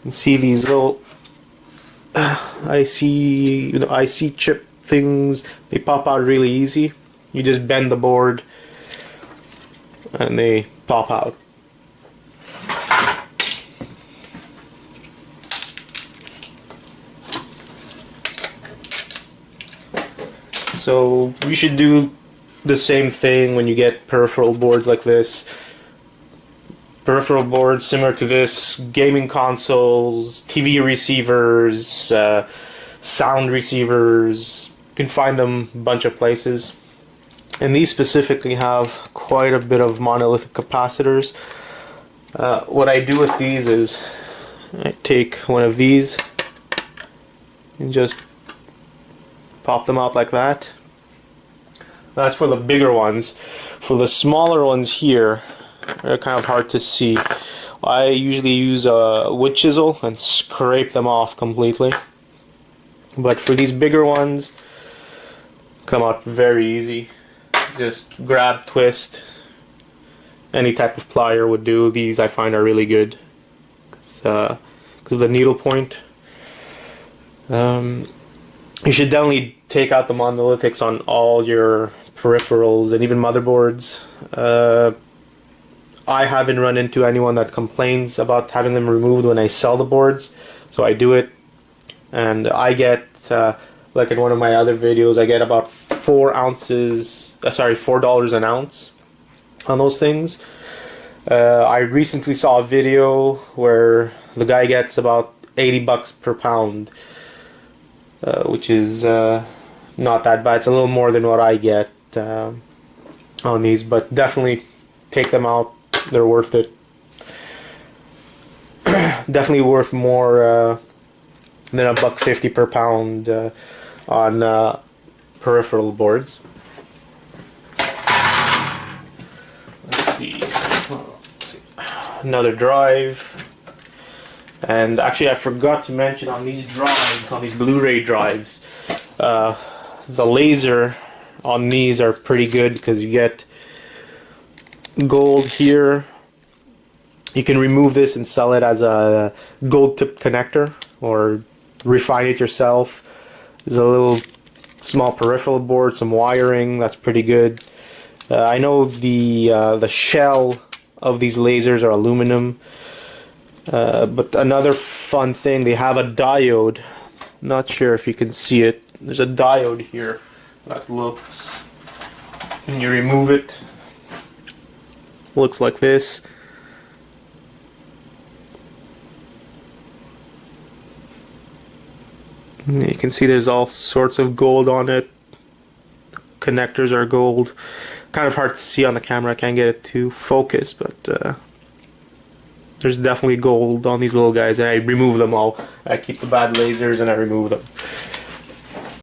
You see these little IC chip things, they pop out really easy. You just bend the board and they pop out. So you should do the same thing when you get peripheral boards like this. Peripheral boards similar to this, gaming consoles, TV receivers, sound receivers. You can find them a bunch of places. And these specifically have quite a bit of monolithic capacitors. What I do with these is I take one of these and just pop them out like that. That's for the bigger ones. For the smaller ones here, they're kind of hard to see. I usually use a wood chisel and scrape them off completely. But for these bigger ones, come out very easy. Just grab, twist. Any type of plier would do. These I find are really good because of the needle point. You should definitely take out the monolithics on all your peripherals and even motherboards. I haven't run into anyone that complains about having them removed when I sell the boards, so I do it. And I get, like in one of my other videos, I get about $4 an ounce on those things. I recently saw a video where the guy gets about $80 per pound, which is not that bad. It's a little more than what I get on these, but definitely take them out. They're worth it. Definitely worth more than $1.50 per pound on peripheral boards. Let's see. Another drive. And actually I forgot to mention on these drives, on these Blu-ray drives, the laser on these are pretty good because you get gold here. You can remove this and sell it as a gold tipped connector or refine it yourself. There's a little small peripheral board, some wiring, that's pretty good. I know the shell of these lasers are aluminum. But another fun thing, they have a diode. Not sure if you can see it. There's a diode here that looks, when you remove it, looks like this. And you can see there's all sorts of gold on it. Connectors are gold. Kind of hard to see on the camera, I can't get it to focus, but there's definitely gold on these little guys, and I remove them all. I keep the bad lasers and I remove them.